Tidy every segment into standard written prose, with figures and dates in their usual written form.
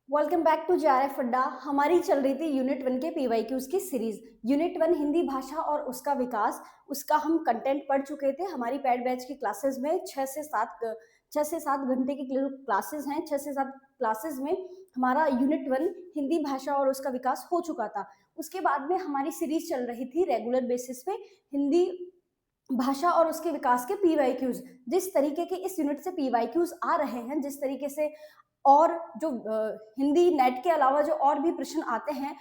Welcome back to JRF अड्डा। हमारी चल रही थी यूनिट 1 के पीवाईक्यूज की सीरीज। यूनिट 1 हिंदी भाषा और उसका विकास, उसका हम कंटेंट पढ़ चुके थे। हमारी पैड बैच की क्लासेस में 6 से 7 घंटे की क्लासेस हैं। 6 से 7 क्लासेस में हमारा यूनिट 1 हिंदी भाषा और उसका विकास हो चुका था। उसके बाद में हमारी सीरीज चल रही थी रेगुलर बेसिस पे हिंदी भाषा और उसके विकास के पीवाईक्यूज। जिस तरीके के इस यूनिट से पीवाईक्यूज आ रहे हैं, जिस तरीके से और जो हिंदी नेट के अलावा जो और भी प्रश्न आते हैं,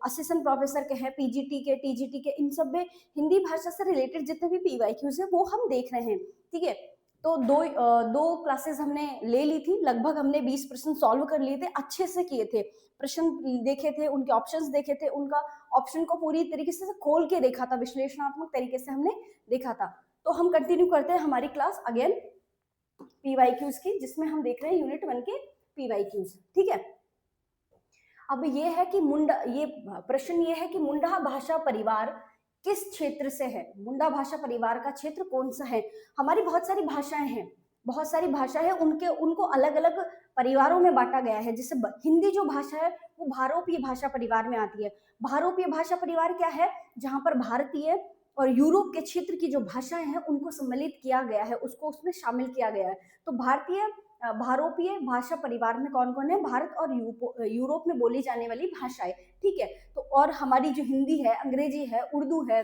असिस्टेंट प्रोफेसर के हैं, पीजीटी के, टीजीटी के, इन सब में हिंदी भाषा से रिलेटेड जितने भी पीवाईक्यूज है वो हम देख रहे हैं। ठीक है, तो दो क्लासेस हमने ले ली थी। लगभग हमने 20 प्रश्न सॉल्व कर लिए थे, अच्छे से किए थे। प्रश्न देखे थे, उनके ऑप्शंस देखे थे, उनका ऑप्शन को पूरी तरीके से खोल के देखा था, विश्लेषणात्मक तरीके से हमने देखा था। तो हम कंटिन्यू करते हैं हमारी क्लास अगेन पीवाईक्यूज की, जिसमें हम देख रहे हैं यूनिट 1 के पीवाईक्यूज। ठीक है, अब ये है कि ये प्रश्न ये है कि मुंडा भाषा परिवार किस क्षेत्र से है। मुंडा भाषा परिवार का क्षेत्र कौन सा है। हमारी बहुत सारी भाषाएं हैं, बहुत सारी भाषा है, उनको अलग अलग परिवारों में बांटा गया है। जैसे हिंदी जो भाषा है वो भारोपीय भाषा परिवार में आती है। भारोपीय भाषा परिवार क्या है, जहां पर भारतीय और यूरोप के क्षेत्र की जो भाषाएं हैं उनको सम्मिलित किया गया है, उसको उसमें शामिल किया गया है। तो भारोपीय भाषा परिवार में कौन कौन है, भारत और यूरोप में बोली जाने वाली भाषाएं। ठीक है, तो और हमारी जो हिंदी है, अंग्रेजी है, उर्दू है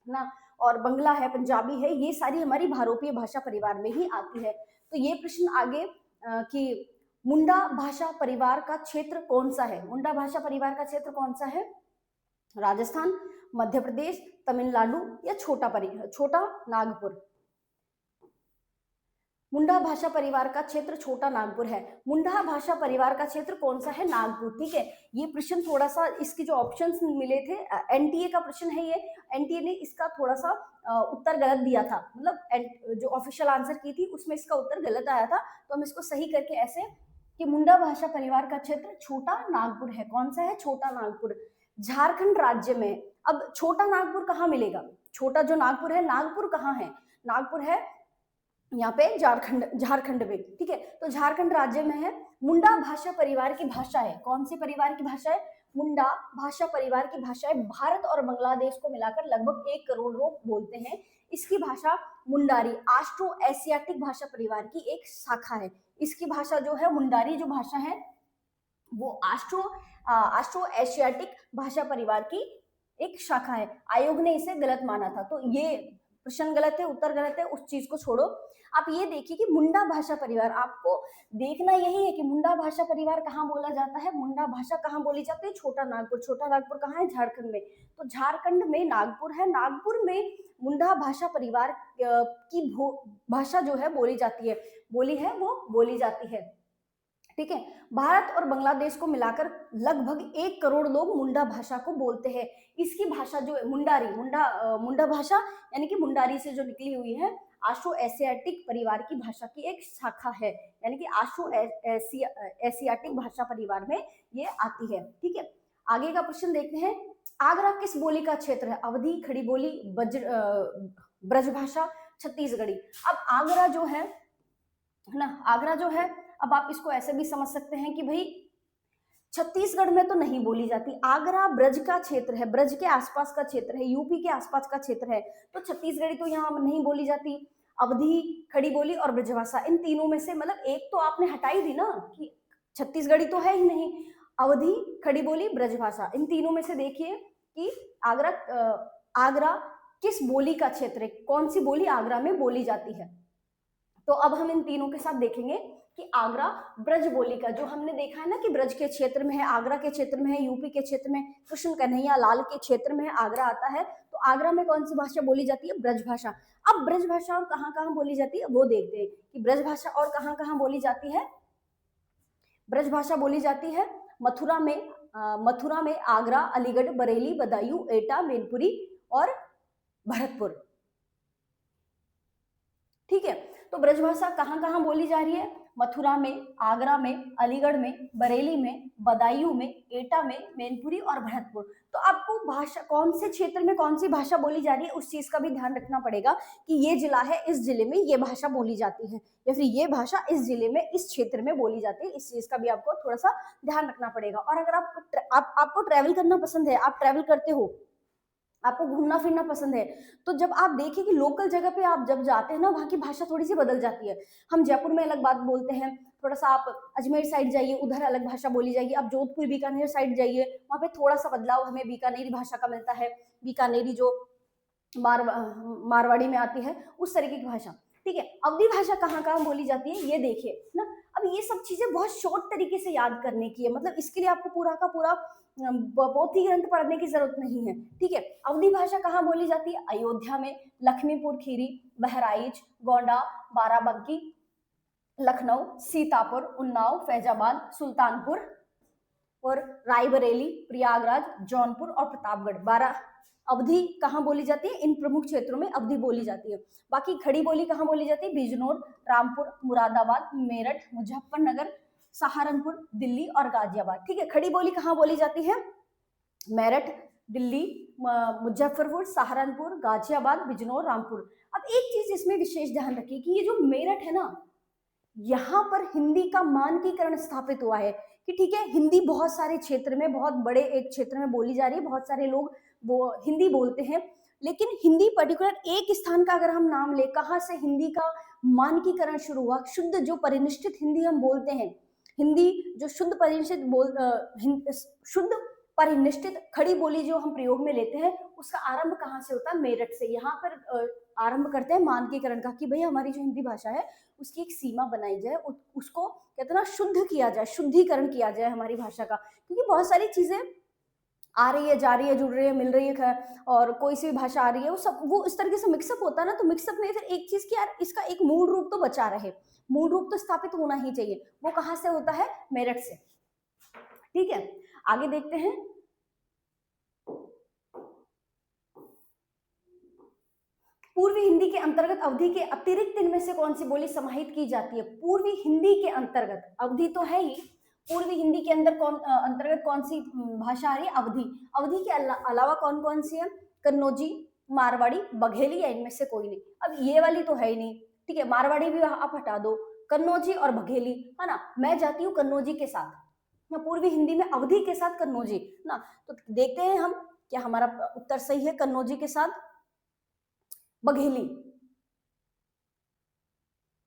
ना, और बंगला है, पंजाबी है, ये सारी हमारी भारोपीय भाषा परिवार में ही आती है। तो ये प्रश्न आगे कि मुंडा भाषा परिवार का क्षेत्र कौन सा है। मुंडा भाषा परिवार का क्षेत्र कौन सा है, राजस्थान, मध्य प्रदेश, तमिलनाडु या छोटा नागपुर। मुंडा भाषा परिवार का क्षेत्र छोटा नागपुर है। मुंडा भाषा परिवार का क्षेत्र कौन सा है, नागपुर। ठीक है, ये प्रश्न थोड़ा सा, इसके जो ऑप्शंस मिले थे, एनटीए का प्रश्न है ये। एनटीए ने इसका थोड़ा सा उत्तर गलत दिया था, मतलब जो ऑफिशियल आंसर की थी उसमें इसका उत्तर गलत आया था। तो हम इसको सही करके ऐसे कि मुंडा भाषा परिवार का क्षेत्र छोटा नागपुर है। कौन सा है, छोटा नागपुर। झारखंड राज्य में, अब छोटा नागपुर कहाँ मिलेगा, छोटा जो नागपुर है, नागपुर कहाँ है, नागपुर है यहाँ पे झारखंड में। ठीक है, तो झारखंड राज्य में है। मुंडा भाषा परिवार की भाषा है, कौन सी परिवार की भाषा है, मुंडा भाषा परिवार की भाषा है। भारत और बांग्लादेश को मिलाकर लगभग 1 करोड़ लोग बोलते हैं। इसकी भाषा मुंडारी आस्ट्रो एशियाटिक भाषा परिवार की एक शाखा है। इसकी भाषा जो है, मुंडारी जो भाषा है वो आस्ट्रो एशियाटिक भाषा परिवार की एक शाखा है। आयोग ने इसे गलत माना था, तो ये प्रश्न गलत है, उत्तर गलत है, उस चीज को छोड़ो। आप ये देखिए कि मुंडा भाषा परिवार, आपको देखना यही है कि मुंडा भाषा परिवार कहाँ बोला जाता है, मुंडा भाषा कहाँ बोली जाती है, छोटा नागपुर। छोटा नागपुर कहाँ है, झारखंड में। तो झारखंड में नागपुर है, नागपुर में मुंडा भाषा परिवार की भाषा जो है बोली जाती है, वो बोली जाती है। ठीक है, भारत और बांग्लादेश को मिलाकर लगभग 1 करोड़ लोग मुंडा भाषा को बोलते हैं। इसकी भाषा जो मुंडा भाषा यानी कि मुंडारी से जो निकली हुई है, आशो एशियाटिक परिवार की भाषा की एक शाखा है, यानी कि आशो एशियाटिक भाषा परिवार में ये आती है। ठीक है, आगे का प्रश्न देखते हैं। आगरा किस बोली का क्षेत्र है, अवधी, खड़ी बोली, ब्रजभाषा, छत्तीसगढ़ी। अब आगरा जो है ना, आगरा जो है, अब आप इसको ऐसे भी समझ सकते हैं कि भाई छत्तीसगढ़ में तो नहीं बोली जाती। आगरा ब्रज का क्षेत्र है, ब्रज के आसपास का क्षेत्र है, यूपी के आसपास का क्षेत्र है, तो छत्तीसगढ़ी तो यहाँ नहीं बोली जाती। अवधी, खड़ी बोली और ब्रजभाषा, इन तीनों में से मतलब एक तो आपने हटाई दी ना, कि छत्तीसगढ़ी तो है ही नहीं। अवधी, खड़ी बोली, ब्रजभाषा, इन तीनों में से देखिए कि आगरा किस बोली का क्षेत्र है, कौन सी बोली आगरा में बोली जाती है। तो अब हम इन तीनों के साथ देखेंगे कि आगरा ब्रज बोली का, जो हमने देखा है ना कि ब्रज के क्षेत्र में है, आगरा के क्षेत्र में है, यूपी के क्षेत्र में, कृष्ण कन्हैया लाल के क्षेत्र में आगरा आता है। तो आगरा में कौन सी भाषा बोली जाती है, ब्रज भाषा। अब ब्रज भाषा और कहाँ कहाँ बोली जाती है वो देखते हैं कि ब्रज भाषा और कहाँ कहाँ बोली जाती है। ब्रज भाषा बोली जाती है मथुरा में, आगरा, अलीगढ़, बरेली, बदायूं, एटा, मैनपुरी और भरतपुर। ठीक है, तो ब्रजभाषा कहाँ कहाँ बोली जा रही है, मथुरा में, आगरा में, अलीगढ़ में, बरेली में, बदायूं में, एटा में, मैनपुरी और भरतपुर। तो आपको भाषा कौन से क्षेत्र में कौन सी भाषा बोली जा रही है उस चीज का भी ध्यान रखना पड़ेगा कि ये जिला है, इस जिले में ये भाषा बोली जाती है, या फिर ये भाषा इस जिले में इस क्षेत्र में बोली जाती है। इस चीज का भी आपको थोड़ा सा ध्यान रखना पड़ेगा। और अगर आपको ट्रैवल करना पसंद है, आप ट्रैवल करते हो, आपको घूमना फिरना पसंद है, तो जब आप देखें कि लोकल जगह पे आप जब जाते हैं ना, वहाँ की भाषा थोड़ी सी बदल जाती है। हम जयपुर में अलग बात बोलते हैं, थोड़ा सा आप अजमेर साइड जाइए, उधर अलग भाषा बोली जाएगी। आप जोधपुर बीकानेर साइड जाइए, वहाँ पे थोड़ा सा बदलाव हमें बीकानेरी भाषा का मिलता है, बीकानेरी जो मारवाड़ी में आती है, उस तरीके की भाषा। ठीक है, अवधी भाषा कहाँ कहाँ बोली जाती है ये देखिए ना। अब ये सब चीजें बहुत शॉर्ट तरीके से याद करने की है, मतलब इसके लिए आपको पूरा का पूरा पोथी ग्रंथ पढ़ने की जरूरत नहीं है। ठीक है, अवधी भाषा कहाँ बोली जाती है? अयोध्या में, लक्ष्मीपुर खीरी, बहराइच, गोंडा, बाराबंकी, लखनऊ, सीतापुर, उन्नाव, फैजाबाद, सुल्तानपुर और रायबरेली, प्रयागराज, जौनपुर और प्रतापगढ़। 12 अवधि कहाँ बोली जाती है? इन प्रमुख क्षेत्रों में अवधि बोली जाती है। बाकी खड़ी बोली कहाँ बोली जाती है? बिजनौर, रामपुर, मुरादाबाद, मेरठ, मुजफ्फरनगर, सहारनपुर, दिल्ली और गाजियाबाद। ठीक है, खड़ी बोली कहाँ बोली जाती है? मेरठ, दिल्ली, मुजफ्फरपुर, सहारनपुर, गाजियाबाद, बिजनौर, रामपुर। अब एक चीज इसमें विशेष ध्यान रखिए कि ये जो मेरठ है ना, यहाँ पर हिंदी का मानकीकरण स्थापित हुआ है कि ठीक है, हिंदी बहुत सारे क्षेत्र में, बहुत बड़े एक क्षेत्र में बोली जा रही है, बहुत सारे लोग वो हिंदी बोलते हैं, लेकिन हिंदी पर्टिकुलर एक स्थान का अगर हम नाम ले, कहाँ से हिंदी का मानकीकरण शुरू हुआ, शुद्ध जो परिनिष्ठित हिंदी हम बोलते हैं, हिंदी जो शुद्ध परिनिष्ठित शुद्ध परिनिष्ठित खड़ी बोली जो हम प्रयोग में लेते हैं, उसका आरंभ कहाँ से होता है? मेरठ से। यहाँ पर आरंभ करते हैं मानकीकरण का कि भाई हमारी जो हिंदी भाषा है उसकी एक सीमा बनाई जाए, उसको कहते हैं ना शुद्ध किया जाए, शुद्धिकरण किया जाए हमारी भाषा का। क्योंकि बहुत सारी चीजें आ रही है, जा रही है, जुड़ रही है, मिल रही है, और कोई सी भी भाषा आ रही है, वो सब वो इस तरीके से मिक्सअप होता है ना, तो मिक्सअप में फिर एक चीज की यार इसका एक मूल रूप तो बचा रहे, मूल रूप तो स्थापित होना ही चाहिए। वो कहाँ से होता है? मेरठ से। ठीक है, आगे देखते हैं। पूर्वी हिंदी के अंतर्गत अवधि के अतिरिक्त इनमें से कौन सी बोली समाहित की जाती है? पूर्वी हिंदी के अंतर्गत, अवधि तो है ही, पूर्वी हिंदी के अंतर्गत कौन सी भाषा आ रही है? अवधि। अवधि के अलावा कौन कौन सी है? कन्नौजी, मारवाड़ी, बघेली, या इनमें से कोई नहीं? अब ये वाली तो है ही नहीं। ठीक है, मारवाड़ी भी आप हटा दो, कन्नौजी और बघेली है ना। मैं जाती हूँ कन्नौजी के साथ, पूर्वी हिंदी में अवधि के साथ कन्नौजी ना। तो देखते हैं हम क्या हमारा उत्तर सही है। कन्नौजी के साथ बघेली,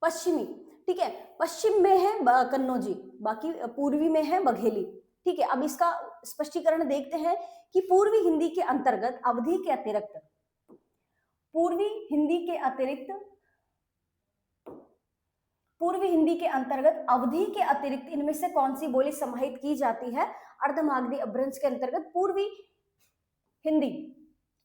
पश्चिमी। ठीक है, पश्चिम में है कन्नौजी, बाकी पूर्वी में है बघेली। ठीक है, अब इसका स्पष्टीकरण देखते हैं कि पूर्वी हिंदी के अंतर्गत अवधि के अतिरिक्त, पूर्वी हिंदी के अतिरिक्त, पूर्वी हिंदी के अंतर्गत अवधि के अतिरिक्त इनमें से कौन सी बोली समाहित की जाती है? अर्धमागधी अपभ्रंश के अंतर्गत पूर्वी हिंदी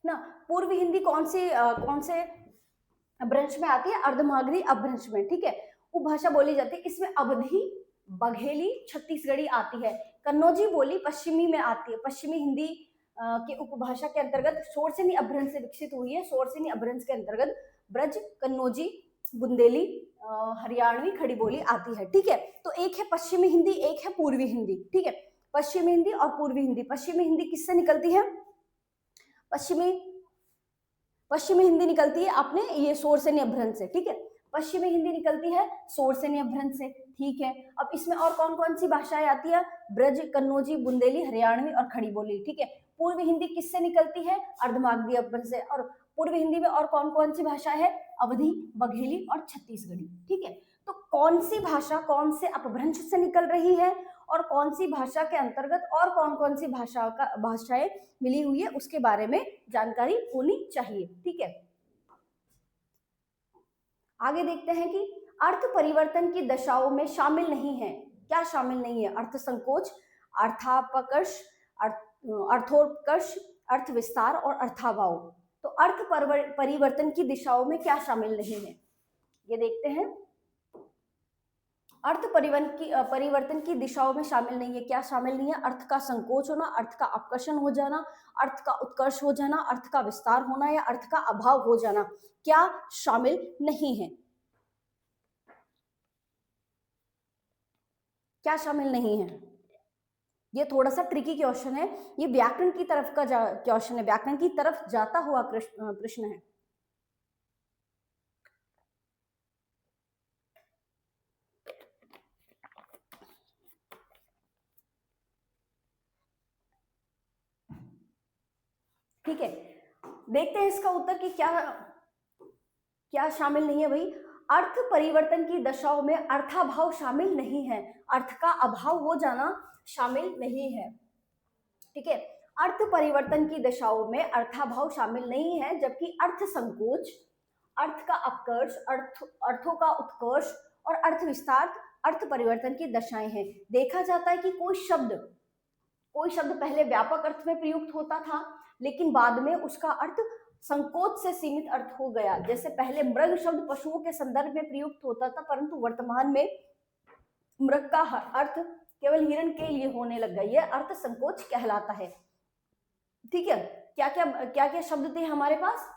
ना। पूर्वी हिंदी कौन से अपभ्रंश में आती है? अर्धमागधी अपभ्रंश में। ठीक है, उपभाषा बोली जाती है, इसमें अवधी, बघेली, छत्तीसगढ़ी आती है। कन्नौजी बोली पश्चिमी में आती है, पश्चिमी हिंदी के उपभाषा के अंतर्गत शोरसेनी अपभ्रंश से विकसित हुई है। शोरसेनी अपभ्रंश के अंतर्गत ब्रज, कन्नौजी, बुंदेली, हरियाणवी खड़ी बोली आती है। ठीक है, तो एक है पश्चिमी हिंदी, एक है पूर्वी हिंदी। ठीक है, पश्चिमी हिंदी और पूर्वी हिंदी। पश्चिमी हिंदी किससे निकलती है? पश्चिमी हिंदी निकलती है अपने ये शोरसेनी अपभ्रंश से। ठीक है, पश्चिमी हिंदी निकलती है शोरसेनी अपभ्रंश से। ठीक है, अब इसमें और कौन कौन सी भाषाएं आती है? ब्रज, कन्नौजी, बुंदेली, हरियाणवी और खड़ी बोली। ठीक है, पूर्वी हिंदी किससे निकलती है? अर्धमागधी अपभ्रंश से। और पूर्वी हिंदी में और कौन कौन सी भाषा है? अवधी, बघेली और छत्तीसगढ़ी। ठीक है, तो कौन सी भाषा कौन से अपभ्रंश से निकल रही है और कौन सी भाषा के अंतर्गत और कौन कौन सी भाषाएं मिली हुई है उसके बारे में जानकारी होनी चाहिए। ठीक है, आगे देखते हैं कि अर्थ परिवर्तन की दशाओं में शामिल नहीं है। क्या शामिल नहीं है? अर्थ संकोच, अर्थापकर्ष, अर्थोत्कर्ष, अर्थ विस्तार और अर्थाभाव। तो अर्थ परिवर्तन की दिशाओं में क्या शामिल नहीं है, ये देखते हैं। अर्थ परिवर्तन की दिशाओं में शामिल नहीं है। क्या शामिल नहीं है? अर्थ का संकोच होना, अर्थ का अपकर्षण हो जाना, अर्थ का उत्कर्ष हो जाना, अर्थ का विस्तार होना या अर्थ का अभाव हो जाना, क्या शामिल नहीं है? क्या शामिल नहीं है? ये थोड़ा सा ट्रिकी क्वेश्चन है, ये व्याकरण की तरफ का क्वेश्चन है, व्याकरण की तरफ जाता हुआ प्रश्न है। ठीक है, देखते हैं इसका उत्तर कि क्या क्या शामिल नहीं है भाई। अर्थ परिवर्तन की दशाओं में अर्थाभाव शामिल नहीं है, अर्थ का अभाव हो जाना शामिल नहीं है। ठीक है, अर्थ परिवर्तन की दशाओं में अर्थाभाव शामिल नहीं है, जबकि अर्थ संकोच, अर्थ का अपकर्ष, अर्थों का उत्कर्ष और अर्थ विस्तार अर्थ परिवर्तन की दशाएं हैं। देखा जाता है कि कोई शब्द पहले व्यापक अर्थ में प्रयुक्त होता था, लेकिन बाद में उसका अर्थ संकोच से सीमित अर्थ हो गया। जैसे पहले मृग शब्द पशुओं के संदर्भ में प्रयुक्त होता था, परंतु वर्तमान में मृग का अर्थ केवल हिरण के लिए होने लग गया, यह अर्थ संकोच कहलाता है। ठीक है, क्या क्या शब्द थे हमारे पास?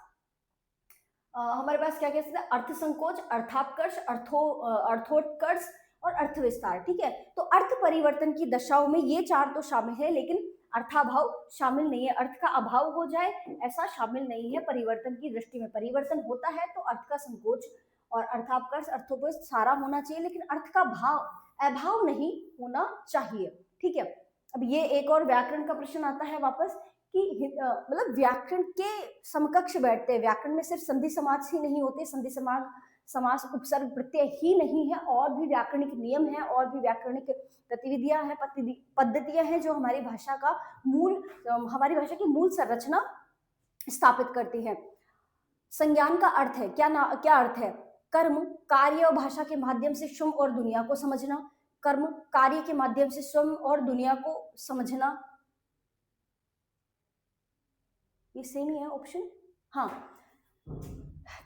हमारे पास क्या क्या शब्द? अर्थ संकोच, अर्थापकर्ष, अर्थोत्कर्ष और अर्थ विस्तार। ठीक है, तो अर्थ परिवर्तन की दशाओं में ये चार तो शामिल है, लेकिन अर्थाभाव शामिल नहीं है। अर्थ का अभाव हो जाए ऐसा शामिल नहीं है। परिवर्तन की दृष्टि में परिवर्तन होता है तो अर्थ का संकोच और अर्थापकर्ष, अर्थोपस्थ सारा होना चाहिए, लेकिन अर्थ का अभाव नहीं होना चाहिए। ठीक है, अब ये एक और व्याकरण का प्रश्न आता है वापस कि मतलब व्याकरण के समकक्ष बैठते हैं। व्याकरण में सिर्फ संधि समास ही नहीं होते, संधि समास उपसर्ग प्रत्यय ही नहीं है, और भी व्याकरणिक नियम है, और भी व्याकरणिक गतिविधियां हैं, पद्धतियां हैं जो हमारी भाषा का हमारी भाषा की मूल संरचना स्थापित करती है। संज्ञान का अर्थ है क्या अर्थ है? कर्म, कार्य और भाषा के माध्यम से स्वयं और दुनिया को समझना। कर्म, कार्य के माध्यम से स्वयं और दुनिया को समझना, ये सेम ही है ऑप्शन। हाँ,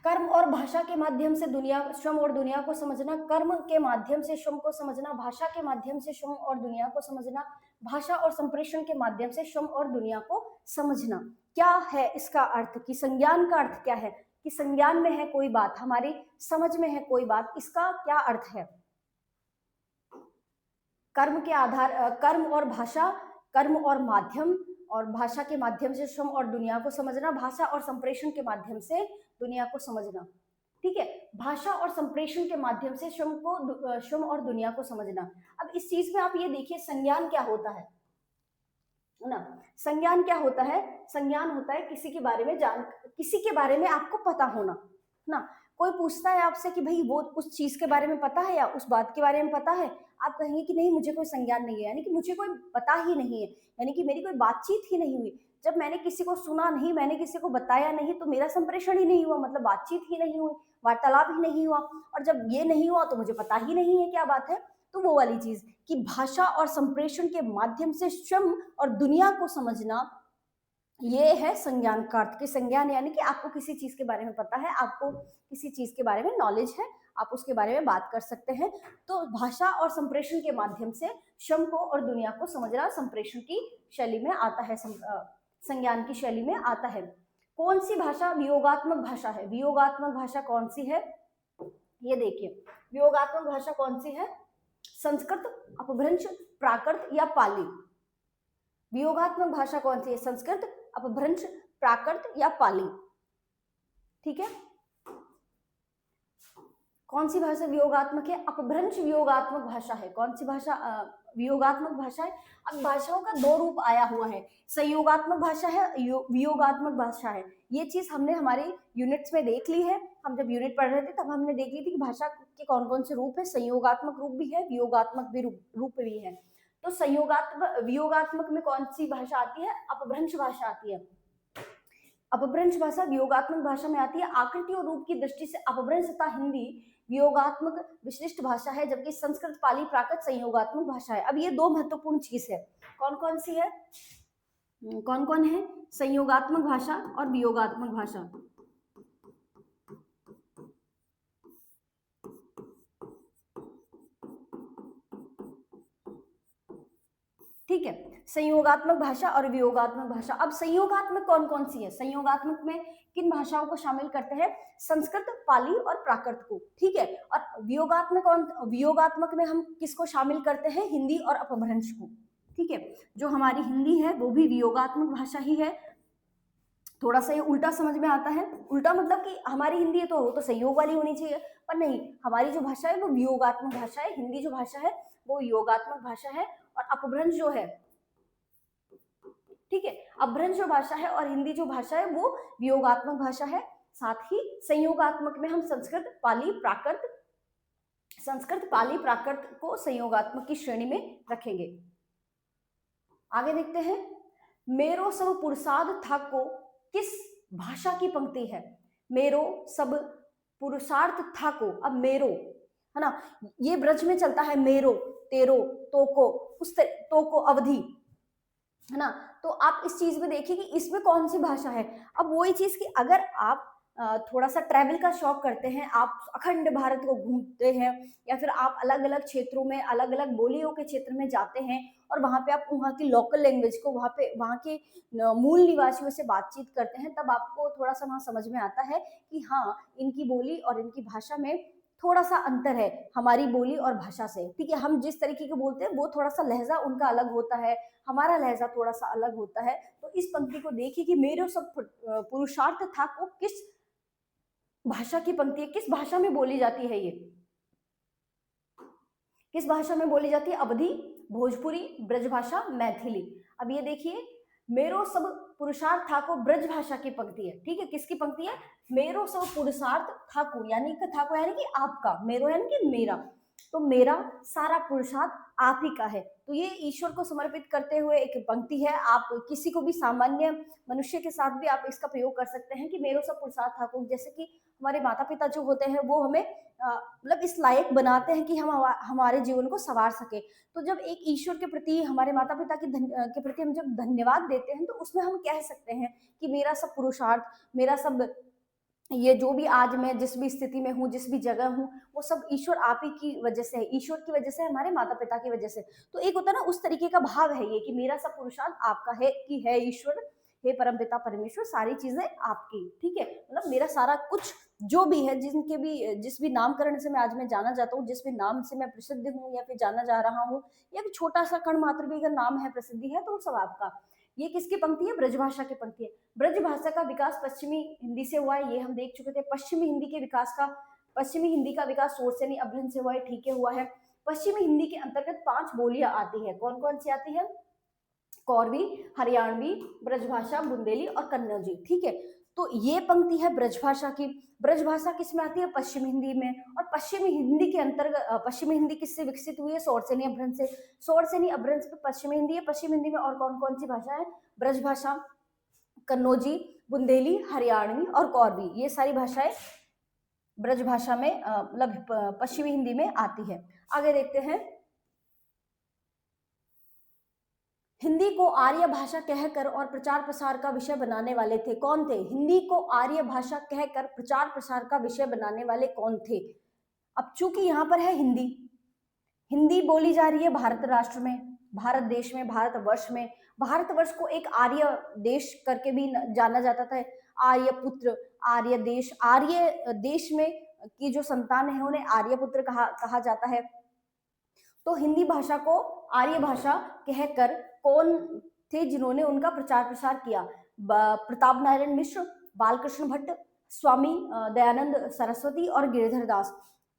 कर्म और भाषा के माध्यम से स्वयं और दुनिया को समझना, कर्म के माध्यम से स्वयं को समझना, भाषा के माध्यम से स्वयं और दुनिया को समझना, भाषा और संप्रेषण के माध्यम से स्वयं और दुनिया को समझना। क्या है इसका अर्थ? कि संज्ञान का अर्थ क्या है? कि संज्ञान में है कोई बात, हमारी समझ में है कोई बात, इसका क्या अर्थ है? कर्म के आधार, कर्म और भाषा, कर्म और माध्यम, और भाषा के माध्यम से स्वयं और दुनिया को समझना, भाषा और संप्रेषण के माध्यम से दुनिया को समझना। ठीक है, भाषा और संप्रेषण के माध्यम से स्वयं और दुनिया को समझना। अब इस चीज में आप ये देखिए, संज्ञान क्या होता है ना? संज्ञान क्या होता है? संज्ञान होता है किसी के बारे में आपको पता होना ना। कोई पूछता है आपसे कि भाई वो उस चीज के बारे में पता है या उस बात के बारे में पता है, आप कहेंगे कि नहीं मुझे कोई संज्ञान नहीं है, यानी कि मुझे कोई पता ही नहीं है, यानी कि मेरी कोई बातचीत ही नहीं हुई। जब मैंने किसी को सुना नहीं, मैंने किसी को बताया नहीं, तो मेरा संप्रेषण ही नहीं हुआ, मतलब बातचीत ही नहीं हुई, वार्तालाप ही नहीं हुआ। और जब ये नहीं हुआ तो मुझे पता ही नहीं है क्या बात है। तो वो वाली चीज कि भाषा और संप्रेषण के माध्यम से स्वयं और दुनिया को समझना, ये है संज्ञान का अर्थ। कि संज्ञान यानी कि आपको किसी चीज के बारे में पता है, आपको किसी चीज के बारे में नॉलेज है, आप उसके बारे में बात कर सकते हैं। तो भाषा और संप्रेषण के माध्यम से स्वयं को और दुनिया को समझना संप्रेषण की शैली में आता है, संज्ञान की शैली में आता है। कौन सी भाषा वियोगात्मक भाषा है? वियोगात्मक भाषा कौन सी है? ये देखिए, वियोगात्मक भाषा कौन सी है? संस्कृत, अपभ्रंश, प्राकृत या पाली? वियोगात्मक भाषा कौन सी है? संस्कृत, अपभ्रंश, प्राकृत या पाली? ठीक है, कौन सी भाषा वियोगात्मक है? अपभ्रंश वियोगात्मक भाषा है। कौन सी भाषा वियोगात्मक भाषा है? अब भाषाओं का दो रूप आया हुआ है, संयोगात्मक भाषा है, वियोगात्मक भाषा है। ये चीज हमने हमारे यूनिट्स में देख ली है। हम जब यूनिट पढ़ रहे थे तब हमने देख ली थी कि भाषा के कौन कौन से रूप है, संयोगात्मक रूप भी है, वियोगात्मक भी रूप भी है। तो वियोगात्मक में कौन सी भाषा आती है? अपभ्रंश भाषा आती है। अपभ्रंश भाषा वियोगात्मक भाषा में आती है। आकृति और रूप की दृष्टि से अपभ्रंश तथा हिंदी वियोगात्मक विशिष्ट भाषा है, जबकि संस्कृत, पाली, प्राकृत संयोगात्मक भाषा है। अब ये दो महत्वपूर्ण चीज है, कौन कौन सी है? कौन कौन है? संयोगात्मक भाषा और वियोगात्मक भाषा। ठीक ठीक है। संयोगात्मक भाषा और वियोगात्मक भाषा। अब संयोगात्मक कौन कौन सी है? संयोगात्मक में किन भाषाओं को शामिल करते हैं? संस्कृत, पाली और प्राकृत को, ठीक है। और वियोगात्मक में हम किसको शामिल करते हैं? हिंदी और अपभ्रंश को, ठीक है। जो हमारी हिंदी है वो भी वियोगात्मक भाषा ही है। थोड़ा सा ये उल्टा समझ में आता है। उल्टा मतलब कि हमारी हिंदी है तो वो तो संयोग वाली होनी चाहिए, पर नहीं, हमारी जो भाषा है वो वियोगात्मक भाषा है। हिंदी जो भाषा है वो योगात्मक भाषा है। और अपभ्रंश जो है, ठीक है, अपभ्रंश जो भाषा है और हिंदी जो भाषा है वो वियोगात्मक भाषा है। साथ ही संयोगात्मक में हम संस्कृत, पाली, प्राकृत को संयोगात्मक की श्रेणी में रखेंगे। आगे देखते हैं, मेरो सब पुरुषार्थ था को किस भाषा की पंक्ति है? मेरो सब पुरुषार्थ था को, अब मेरो है ना, ये ब्रज में चलता है, मेरो, तेरो, तो को, तो को अवधि, है ना। तो आप इस चीज में देखिए कि इसमें कौन सी भाषा है। अब वही चीज कि अगर आप थोड़ा सा ट्रैवल का शौक करते हैं, आप अखंड भारत को घूमते हैं, या फिर आप अलग अलग क्षेत्रों में, अलग अलग बोलियों के क्षेत्र में जाते हैं और वहां पे आप वहाँ की लोकल लैंग्वेज को, वहाँ के मूल निवासियों से बातचीत करते हैं, तब आपको थोड़ा सा वहाँ समझ में आता है कि हाँ, इनकी बोली और इनकी भाषा में थोड़ा सा अंतर है हमारी बोली और भाषा से, ठीक है। हम जिस तरीके के बोलते हैं वो थोड़ा सा लहजा उनका अलग होता है, हमारा लहजा थोड़ा सा अलग होता है। तो इस पंक्ति को देखिए कि मेरो सब पुरुषार्थ था को किस भाषा की पंक्ति है, किस भाषा में बोली जाती है, ये किस भाषा में बोली जाती है? अवधी, भोजपुरी, ब्रजभाषा, मैथिली। अब ये देखिए, मेरो सब पुरुषार्थ था को ब्रज भाषा की पंक्ति है, ठीक है। किसकी पंक्ति है? मेरो सब पुरुषार्थ था को, यानी कि आपका, मेरो यानी कि मेरा, तो मेरा सारा पुरुषार्थ आप ही का है। तो ये ईश्वर को समर्पित करते हुए एक पंक्ति है। आप किसी को भी, सामान्य मनुष्य के साथ भी आप इसका प्रयोग कर सकते हैं कि मेरो सब पुरुषार्थ था को। जैसे कि हमारे माता पिता जो होते हैं वो हमें मतलब इस लायक बनाते हैं कि हम हमारे जीवन को संवार सके। तो जब एक ईश्वर के प्रति, हमारे माता पिता के प्रति हम जब धन्यवाद देते हैं, तो उसमें हम कह सकते हैं कि मेरा सब पुरुषार्थ, मेरा सब, ये जो भी आज मैं जिस भी स्थिति में हूँ, जिस भी जगह हूँ, वो सब ईश्वर आप ही की वजह से है, ईश्वर की वजह से, हमारे माता पिता की वजह से। तो एक होता है ना, उस तरीके का भाव है ये कि मेरा सब पुरुषार्थ आपका है, कि है ईश्वर, हे परमपिता परमेश्वर, सारी चीजें आपकी, ठीक है। मतलब मेरा सारा कुछ जो भी है, जिस भी नामकरण से मैं आज मैं जाना जाता हूँ, जिस भी नाम से मैं प्रसिद्ध हूँ या फिर जाना जा रहा हूँ, या फिर छोटा सा कण मात्र भी अगर नाम है, प्रसिद्धि है, तो वो सब आपका। ये किसकी पंक्ति है? ब्रजभाषा की पंक्ति है। ब्रजभाषा का विकास पश्चिमी हिंदी से हुआ है, ये हम देख चुके थे। पश्चिमी हिंदी का विकास शोरसेनी अपभ्रंश से हुआ है, ठीक है, हुआ है। पश्चिमी हिंदी के अंतर्गत 5 बोलियां आती है। कौन कौन सी आती है? कौरवी, हरियाणवी, ब्रजभाषा, बुंदेली और कन्नौजी, ठीक है। तो ये पंक्ति है ब्रजभाषा की। ब्रजभाषा किस में आती है? पश्चिमी हिंदी में। और पश्चिमी हिंदी के अंतर्गत, पश्चिमी हिंदी किससे विकसित हुई है? शोरसेनी अपभ्रंश से। शोरसेनी अपभ्रंश पे पश्चिमी हिंदी है। पश्चिमी हिंदी में और कौन कौन सी भाषा है? ब्रजभाषा, कन्नौजी, बुंदेली, हरियाणवी और कौरवी, ये सारी भाषाएं ब्रजभाषा में मतलब पश्चिमी हिंदी में आती है। आगे देखते हैं, हिंदी को आर्य भाषा कहकर और प्रचार प्रसार का विषय बनाने वाले थे। कौन थे? हिंदी को आर्य भाषा कहकर प्रचार प्रसार का विषय बनाने वाले कौन थे? अब चूंकि यहाँ पर है हिंदी, हिंदी बोली जा रही है भारत राष्ट्र में, भारत देश में, भारतवर्ष में। भारतवर्ष को एक आर्य देश करके भी जाना जाता था। आर्य पुत्र, आर्य देश में की जो संतान है उन्हें आर्य पुत्र कहा जाता है। तो हिंदी भाषा को आर्य भाषा कहकर कौन थे जिन्होंने उनका प्रचार प्रसार किया? प्रताप नारायण मिश्र, बालकृष्ण भट्ट, स्वामी दयानंद सरस्वती और गिरिधर दास।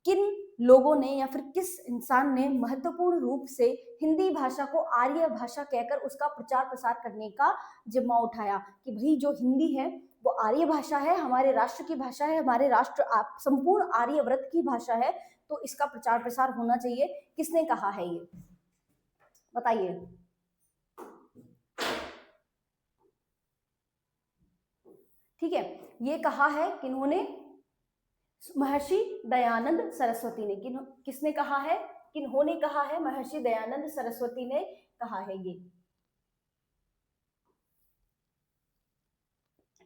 किन लोगों ने या फिर किस इंसान ने महत्वपूर्ण रूप से हिंदी भाषा को आर्य भाषा कहकर उसका प्रचार प्रसार करने का जिम्मा उठाया कि भाई जो हिंदी है वो आर्य भाषा है, हमारे राष्ट्र की भाषा है, हमारे राष्ट्र संपूर्ण आर्यव्रत की भाषा है, तो इसका प्रचार प्रसार होना चाहिए। किसने कहा है ये? बताइए। ठीक है, ये कहा है किन्होंने? महर्षि दयानंद सरस्वती ने। किसने कहा है? किन्होंने कहा है? महर्षि दयानंद सरस्वती ने कहा है ये,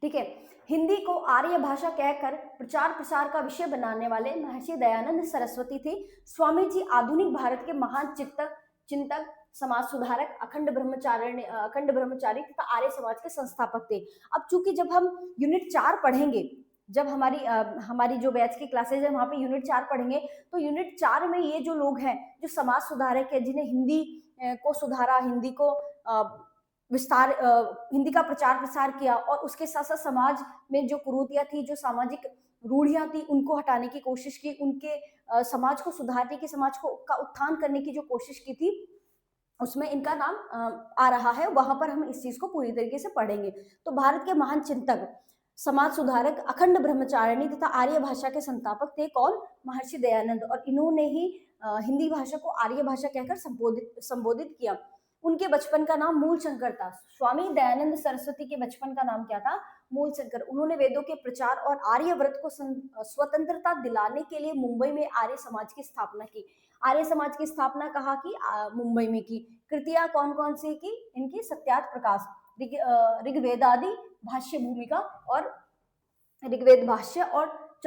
ठीक है। हिंदी को आर्य भाषा कहकर प्रचार प्रसार का विषय बनाने वाले महर्षि दयानंद सरस्वती थे। स्वामी जी आधुनिक भारत के महान चिंतक, समाज सुधारक, अखंड ब्रह्मचारी तथा आर्य समाज के संस्थापक थे। अब चूंकि जब हम यूनिट 4 पढ़ेंगे, जब हमारी जो बैच की क्लासेज है वहां पे यूनिट 4 पढ़ेंगे, तो यूनिट 4 में ये जो लोग हैं जो समाज सुधारक है, जिन्हें हिंदी को सुधारा, हिंदी को विस्तार, हिंदी का प्रचार प्रसार किया, और उसके साथ साथ समाज में जो कुरीतियां थी, जो सामाजिक रूढ़ियां थी, उनको हटाने की कोशिश की, उनके समाज को सुधारने की, समाज को का उत्थान करने की जो कोशिश की थी, उसमें इनका नाम आ रहा है। वहां पर हम इस चीज को पूरी तरीके से पढ़ेंगे। तो भारत के महान चिंतक, समाज सुधारक, अखंड ब्रह्मचारिणी तथा आर्य भाषा के संस्थापक थे कौन? महर्षि दयानंद। और इन्होंने ही हिंदी भाषा को आर्य भाषा कहकर संबोधित किया। उनके बचपन का नाम मूलशंकर था। स्वामी दयानंद सरस्वती के बचपन का नाम क्या था? मूलशंकर। उन्होंने वेदों के प्रचार और आर्य व्रत को स्वतंत्रता दिलाने के लिए मुंबई में आर्य समाज की स्थापना की। आर्य समाज की स्थापना कहाँ की? मुंबई में की। कृतियां कौन कौन सी की इनकी? सत्यार्थ प्रकाश, ऋग्वेदादि भाष्य भूमिका और ऋग्वेद भाष्य और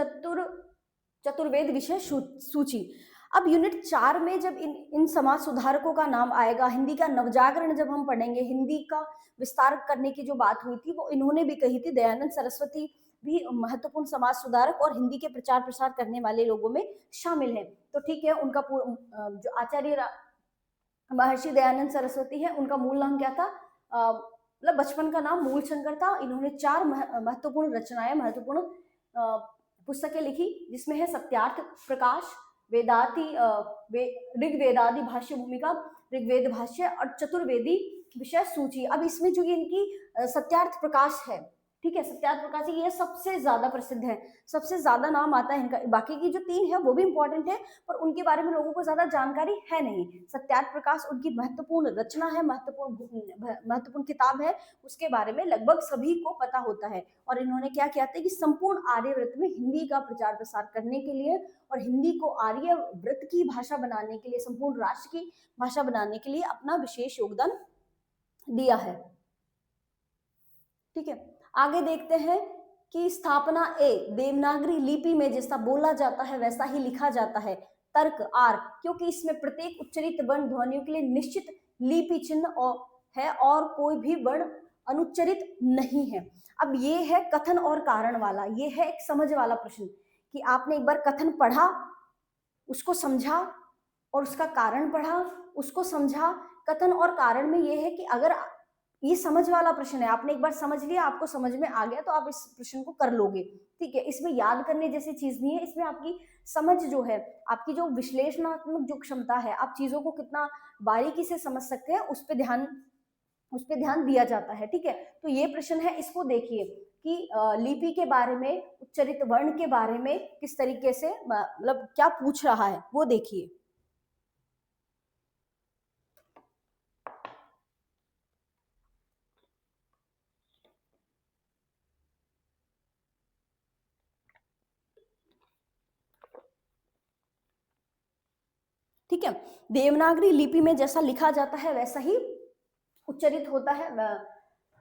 चतुर्वेद विषय सूची। अब यूनिट 4 में जब इन समाज सुधारकों का नाम आएगा, हिंदी का नवजागरण जब हम पढ़ेंगे, हिंदी का विस्तार करने की जो बात हुई थी वो इन्होंने भी कही थी। दयानंद सरस्वती भी महत्वपूर्ण समाज सुधारक और हिंदी के प्रचार प्रसार करने वाले लोगों में शामिल है। तो ठीक है, उनका जो आचार्य महर्षि दयानंद सरस्वती है, उनका मूल नाम क्या था? मतलब बचपन का नाम मूलशंकर था। इन्होंने 4 महत्वपूर्ण रचनाएं, महत्वपूर्ण पुस्तकें लिखी, जिसमें है सत्यार्थ प्रकाश, ऋग्वेदादि भाष्य भूमिका, ऋग्वेद भाष्य और चतुर्वेदी विषय सूची। अब इसमें जो ये इनकी सत्यार्थ प्रकाश है, ठीक है, सत्यार्थ प्रकाश ये सबसे ज्यादा प्रसिद्ध है, सबसे ज्यादा नाम आता है इनका। बाकी की जो 3 है वो भी इंपॉर्टेंट है, पर उनके बारे में लोगों को ज्यादा जानकारी है नहीं। सत्यार्थ प्रकाश उनकी महत्वपूर्ण रचना है, महत्वपूर्ण किताब है, उसके बारे में लगभग सभी को पता होता है। और इन्होंने क्या किया था कि संपूर्ण आर्यव्रत में हिंदी का प्रचार प्रसार करने के लिए और हिंदी को आर्यव्रत की भाषा बनाने के लिए, संपूर्ण राष्ट्र की भाषा बनाने के लिए अपना विशेष योगदान दिया है। ठीक है, आगे देखते हैं कि स्थापना ए, देवनागरी लिपि में जैसा बोला जाता है वैसा ही लिखा जाता है। तर्क आर, क्योंकि इसमें प्रत्येक उच्चरित वर्ण ध्वनियों के लिए निश्चित लिपि चिन्ह है और कोई भी वर्ण अनुच्चरित नहीं है। अब ये है कथन और कारण वाला, ये है एक समझ वाला प्रश्न कि आपने एक बार कथन पढ़ा, उसको समझा, और उसका कारण पढ़ा, उसको समझा। कथन और कारण में ये है कि अगर ये समझ वाला प्रश्न है, आपने एक बार समझ लिया, आपको समझ में आ गया, तो आप इस प्रश्न को कर लोगे। ठीक है, इसमें याद करने जैसी चीज नहीं है, इसमें आपकी समझ जो है, आपकी जो विश्लेषणात्मक जो क्षमता है, आप चीजों को कितना बारीकी से समझ सकते हैं, उस पर ध्यान दिया जाता है। ठीक है, तो ये प्रश्न है, इसको देखिए कि लिपि के बारे में, उच्चरित वर्ण के बारे में किस तरीके से मतलब क्या पूछ रहा है वो देखिए। ठीक है, देवनागरी लिपि में जैसा लिखा जाता है वैसा ही उच्चरित होता है।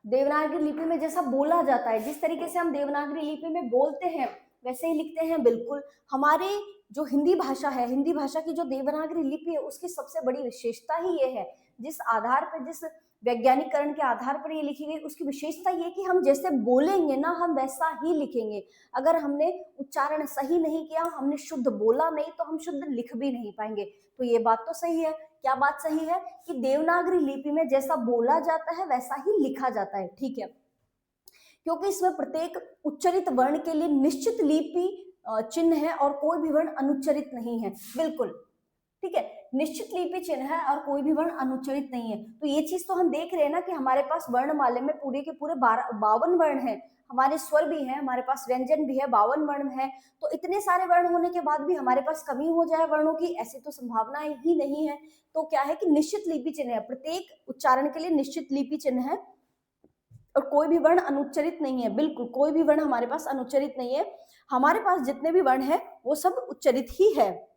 देवनागरी लिपि में जैसा बोला जाता है, जिस तरीके से हम देवनागरी लिपि में बोलते हैं वैसे ही लिखते हैं। बिल्कुल, हमारे जो हिंदी भाषा है, हिंदी भाषा की जो देवनागरी लिपि है, उसकी सबसे बड़ी विशेषता ही ये है, जिस आधार पर, जिस वैज्ञानिकरण के आधार पर ये लिखी गई, उसकी विशेषता ये कि हम जैसे बोलेंगे ना, हम वैसा ही लिखेंगे। अगर हमने उच्चारण सही नहीं किया, हमने शुद्ध बोला नहीं, तो हम शुद्ध लिख भी नहीं पाएंगे। तो ये बात तो सही है। क्या बात सही है? कि देवनागरी लिपि में जैसा बोला जाता है वैसा ही लिखा जाता है। ठीक है, क्योंकि इसमें प्रत्येक उच्चरित वर्ण के लिए निश्चित लिपि चिन्ह है और कोई भी वर्ण अनुच्चरित नहीं है। बिल्कुल, ठीक है, निश्चित लिपि चिन्ह है और कोई भी वर्ण अनुच्चरित नहीं है। तो ये चीज तो हम देख रहे हैं ना कि हमारे पास वर्णमाला में पूरे के पूरे 52 वर्ण हैं, हमारे स्वर भी हैं, हमारे पास व्यंजन भी है, 52 वर्ण है। तो इतने सारे वर्ण होने के बाद भी हमारे पास कमी हो जाए वर्णों की, ऐसी तो संभावना ही नहीं है। तो क्या है कि निश्चित लिपि चिन्ह है, प्रत्येक उच्चारण के लिए निश्चित लिपि चिन्ह है और कोई भी वर्ण अनुच्चरित नहीं है। बिल्कुल, कोई भी वर्ण हमारे पास अनुच्चरित नहीं है। हमारे पास जितने भी वर्ण है वो सब उच्चरित ही है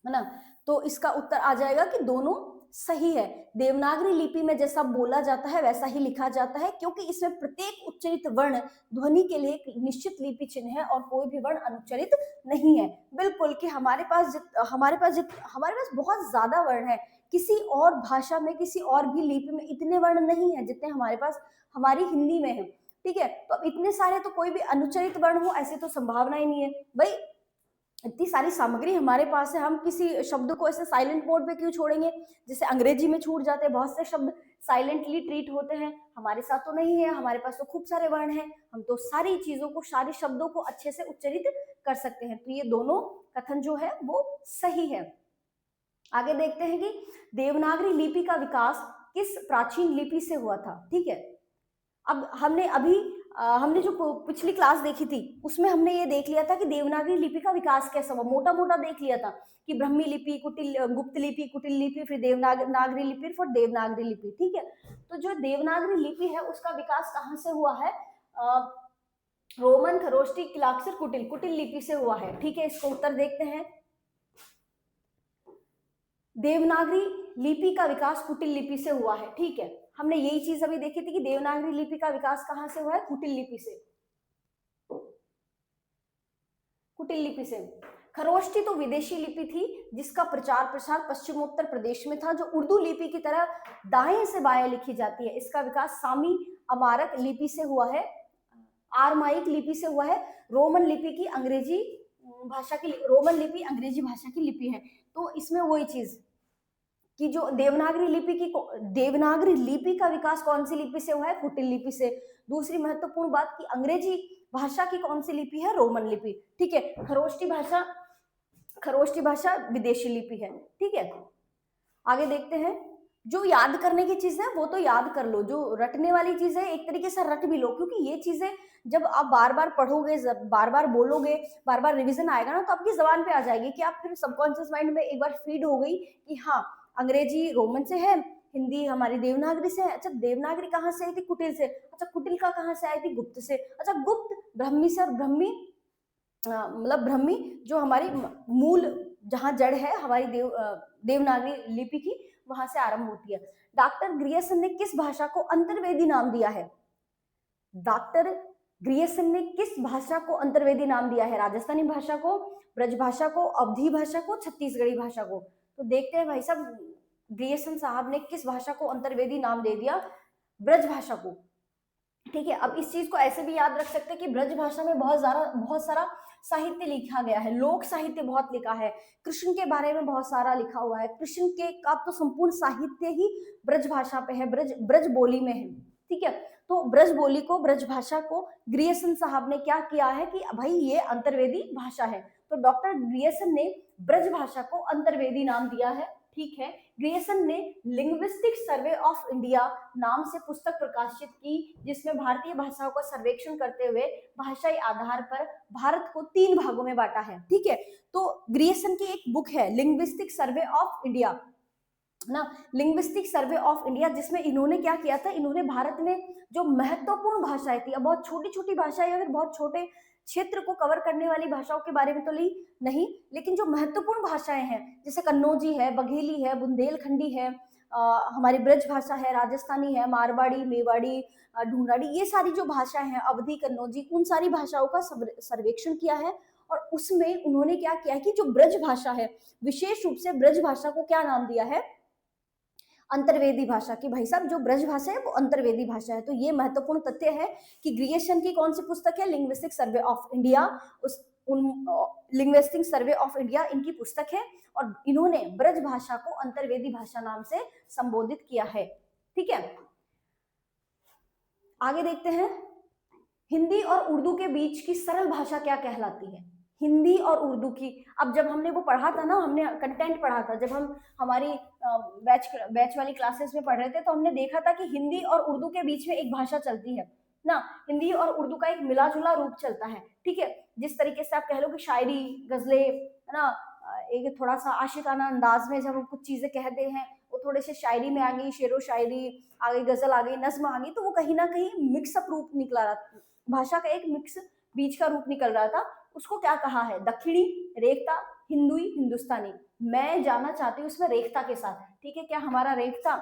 ना। तो इसका उत्तर आ जाएगा कि दोनों सही है। देवनागरी लिपि में जैसा बोला जाता है वैसा ही लिखा जाता है, क्योंकि इसमें प्रत्येक उच्चरित वर्ण ध्वनि के लिए एक निश्चित लिपि चिन्ह है और कोई भी वर्ण अनुच्चरित नहीं है। बिल्कुल कि हमारे पास बहुत ज्यादा वर्ण है। किसी और भाषा में, किसी और भी लिपि में इतने वर्ण नहीं है जितने हमारे पास हमारी हिंदी में है। ठीक है, तो अब इतने सारे तो कोई भी अनुच्चरित वर्ण हो ऐसी तो संभावना ही नहीं है भाई। इतनी सारी सामग्री हमारे पास है, हम किसी शब्द को ऐसे साइलेंट मोड पे क्यों छोड़ेंगे? जैसे अंग्रेजी में छूट जाते हैं बहुत से शब्द, साइलेंटली ट्रीट होते हैं, हमारे साथ तो नहीं है, हमारे पास तो खूब सारे वर्ण हैं, हम तो सारी चीजों को, सारे शब्दों को अच्छे से उच्चरित कर सकते हैं। तो ये दोनों कथन जो है वो सही है। आगे देखते हैं कि देवनागरी लिपि का विकास किस प्राचीन लिपि से हुआ था। ठीक है, अब हमने जो पिछली क्लास देखी थी उसमें हमने ये देख लिया था कि देवनागरी लिपि का विकास कैसा हुआ, मोटा मोटा देख लिया था कि ब्रह्मी लिपि, गुप्त लिपि, कुटिल लिपि, फिर देवनागरी लिपि, फिर देवनागरी लिपि। ठीक है, तो जो देवनागरी लिपि है उसका विकास कहाँ से हुआ है? रोमन, खरोष्टी, किलाक्सर, कुटिल लिपि से हुआ है। ठीक है, इसको उत्तर देखते हैं। देवनागरी लिपि का विकास कुटिल लिपि से हुआ है। ठीक है, हमने यही चीज अभी देखी थी कि देवनागरी लिपि का विकास कहां से हुआ है? कुटिल लिपि से। कुटिल लिपि से। खरोष्टी तो विदेशी लिपि थी जिसका प्रचार प्रसार पश्चिमोत्तर प्रदेश में था, जो उर्दू लिपि की तरह दाएं से बाएं लिखी जाती है। इसका विकास सामी अमारक लिपि से हुआ है, आरमाइक लिपि से हुआ है। रोमन लिपि अंग्रेजी भाषा की लिपि है। तो इसमें वही चीज कि जो देवनागरी लिपि का विकास कौन सी लिपि से हुआ है? कुटिल लिपि से। दूसरी महत्वपूर्ण बात कि अंग्रेजी भाषा की कौन सी लिपि है? रोमन लिपि। ठीक है, खरोष्टी भाषा विदेशी लिपि है। ठीक है, आगे देखते हैं। जो याद करने की चीज है वो तो याद कर लो, जो रटने वाली चीज है एक तरीके से रट भी लो, क्योंकि ये चीजें जब आप बार बार पढ़ोगे, बार बार बोलोगे, बार बार रिवीजन आएगा ना, तो आपकी जबान पे आ जाएगी कि आप फिर सबकॉन्शियस माइंड में एक बार फीड हो गई कि हाँ, अंग्रेजी रोमन से है, हिंदी हमारी देवनागरी से है। अच्छा, देवनागरी कहाँ से आई थी? कुटिल से। अच्छा, कुटिल का कहाँ से आई थी? गुप्त से। अच्छा, गुप्त ब्रह्मी से, और ब्रह्मी मतलब ब्रह्मी जो हमारी मूल जहाँ जड़ है हमारी देवनागरी लिपि की, वहां से आरंभ होती है। डॉक्टर ग्रियर्सन ने किस भाषा को अंतर्वेदी नाम दिया है? डॉक्टर ग्रियर्सन ने किस भाषा को अंतर्वेदी नाम दिया है? राजस्थानी भाषा को, ब्रज भाषा को, अवधी भाषा को, छत्तीसगढ़ी भाषा को? तो देखते हैं भाई साहब, ग्रियर्सन साहब ने किस भाषा को अंतर्वेदी नाम दे दिया? ब्रज भाषा को। ठीक है, अब इस चीज को ऐसे भी याद रख सकते हैं कि ब्रज भाषा में बहुत सारा साहित्य लिखा गया है, लोक साहित्य बहुत लिखा है, कृष्ण के बारे में बहुत सारा लिखा हुआ है। कृष्ण के का तो संपूर्ण साहित्य ही ब्रज भाषा पे है, ब्रज बोली में है। ठीक है, तो ब्रज भाषा को ग्रियर्सन साहब ने क्या किया है कि भाई ये अंतर्वेदी भाषा है, तो डॉक्टर ग्रियर्सन ने ब्रज भाषा को अंतर्वेदी नाम दिया है। ठीक है, ग्रियर्सन ने लिंग्विस्टिक सर्वे ऑफ इंडिया नाम से पुस्तक प्रकाशित की, जिसमें भारतीय भाषाओं का सर्वेक्षण करते हुए भाषाई आधार पर भारत को 3 भागों में बांटा है। ठीक है, तो ग्रियर्सन की एक बुक है लिंग्विस्टिक सर्वे ऑफ इंडिया ना, लिंग्विस्टिक सर्वे ऑफ इंडिया, जिसमें इन्होंने क्या किया था, इन्होंने भारत में जो महत्वपूर्ण भाषाएं थी, अब बहुत छोटी छोटी भाषाएं या फिर बहुत छोटे क्षेत्र को कवर करने वाली भाषाओं के बारे में तो ली नहीं, लेकिन जो महत्वपूर्ण भाषाएं हैं जैसे कन्नौजी है, बघेली है, बुंदेलखंडी है, हमारी ब्रज भाषा है, राजस्थानी है, मारवाड़ी, मेवाड़ी, ढूंढाड़ी, ये सारी जो भाषाएं हैं, अवधी, कन्नौजी, उन सारी भाषाओं का सर्वेक्षण किया है। और उसमें उन्होंने क्या किया कि जो ब्रज भाषा है, विशेष रूप से ब्रज भाषा को क्या नाम दिया है? अंतर्वेदी भाषा की। भाई साहब, जो ब्रज भाषा है वो अंतर्वेदी भाषा है। तो ये महत्वपूर्ण तथ्य है कि ग्रियर्सन की कौन सी पुस्तक है? Linguistic survey of India. Linguistic survey of India इनकी पुस्तक है, और इन्होंने ब्रज भाषा को अंतर्वेदी भाषा नाम से संबोधित किया है। ठीक है, आगे देखते हैं। हिंदी और उर्दू के बीच की सरल भाषा क्या कहलाती है? हिंदी और उर्दू की, अब जब हमने वो पढ़ा था ना, हमने कंटेंट पढ़ा था, जब हम हमारी बैच वाली क्लासेस में पढ़ रहे थे, तो हमने देखा था कि हिंदी और उर्दू के बीच में एक भाषा चलती है ना, हिंदी और उर्दू का एक मिला जुला रूप चलता है। ठीक है, जिस तरीके से आप कह लो कि शायरी, गजलें, है ना, एक थोड़ा सा आशिकाना अंदाज में जब हम कुछ चीजें कहते हैं, वो थोड़े से शायरी में आ गई, शेरो शायरी आ गई, गजल आ गई, नज्म आ गई, तो वो कहीं ना कहीं मिक्सअप रूप निकला रहा, भाषा का एक मिक्स बीच का रूप निकल रहा था। उसको क्या कहा है? दक्षिणी, रेखता, हिंदुई, हिंदुस्तानी। मैं जाना चाहती हूँ उसमें रेखता के साथ, ठीक है, क्या हमारा रेखता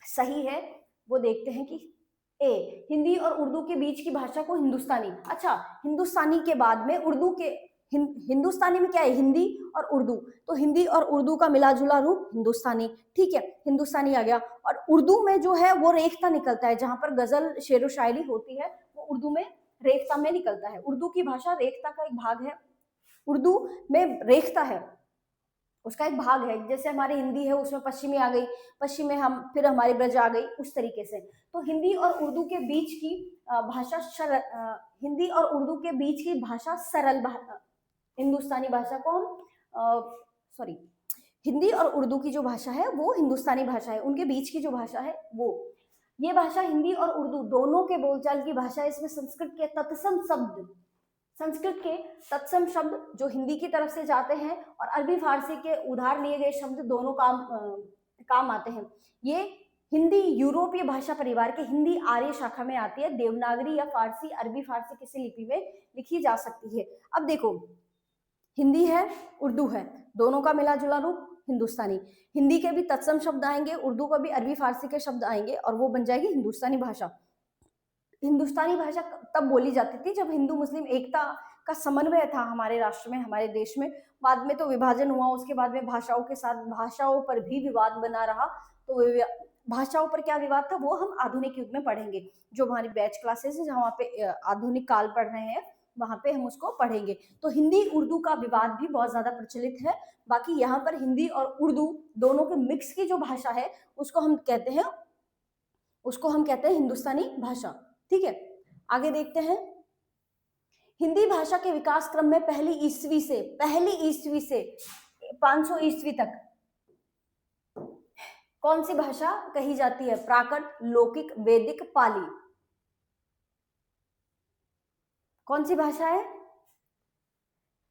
सही है? वो देखते हैं कि ए, हिंदी और उर्दू के बीच की भाषा को हिंदुस्तानी। अच्छा, हिंदुस्तानी के बाद में उर्दू के हिंदुस्तानी में क्या है? हिंदी और उर्दू। तो हिंदी और उर्दू का मिला जुला रूप हिंदुस्तानी। ठीक है, हिंदुस्तानी आ गया। और उर्दू में जो है वो रेखता निकलता है, जहां पर गजल शेरो शायरी होती है वो उर्दू में रेखता में निकलता है। उर्दू की भाषा रेखता का एक भाग है, उर्दू में रेखता है, उसका एक भाग है। जैसे हमारी हिंदी है उसमें पश्चिमी आ गई, पश्चिम में हम फिर हमारी ब्रज आ गई, उस तरीके से। तो हिंदी और उर्दू के बीच की भाषा हिंदी और उर्दू के बीच की भाषा सरल हिंदुस्तानी भाषा को हम सॉरी हिंदी और उर्दू की जो भाषा है वो हिंदुस्तानी भाषा है, उनके बीच की जो भाषा है वो ये भाषा हिंदी और उर्दू दोनों के बोलचाल की भाषा है। इसमें संस्कृत के तत्सम शब्द जो हिंदी की तरफ से जाते हैं और अरबी फारसी के उधार लिए गए शब्द दोनों काम आते हैं। ये हिंदी यूरोपीय भाषा परिवार के हिंदी आर्य शाखा में आती है। देवनागरी या फारसी, अरबी फारसी किसी लिपि में लिखी जा सकती है। अब देखो, हिंदी है, उर्दू है, दोनों का मिला जुला रूप हिंदुस्तानी। हिंदी के भी तत्सम शब्द आएंगे, उर्दू का भी अरबी फारसी के शब्द आएंगे और वो बन जाएगी हिंदुस्तानी भाषा। हिंदुस्तानी भाषा तब बोली जाती थी जब हिंदू मुस्लिम एकता का समन्वय था हमारे राष्ट्र में, हमारे देश में। बाद में तो विभाजन हुआ, उसके बाद में भाषाओं पर भी विवाद बना रहा। तो भाषाओं पर क्या विवाद था वो हम आधुनिक युग में पढ़ेंगे। जो हमारी बैच क्लासेस है जहाँ पे आधुनिक काल पढ़ रहे हैं वहां पे हम उसको पढ़ेंगे। तो हिंदी उर्दू का विवाद भी बहुत ज्यादा प्रचलित है। बाकी यहाँ पर हिंदी और उर्दू दोनों के मिक्स की जो भाषा है उसको हम कहते हैं हिंदुस्तानी भाषा। ठीक है, आगे देखते हैं। हिंदी भाषा के विकास क्रम में पहली ईस्वी से 500 ईस्वी तक कौन सी भाषा कही जाती है? प्राकृत, लौकिक, वैदिक, पाली। कौन सी भाषा है?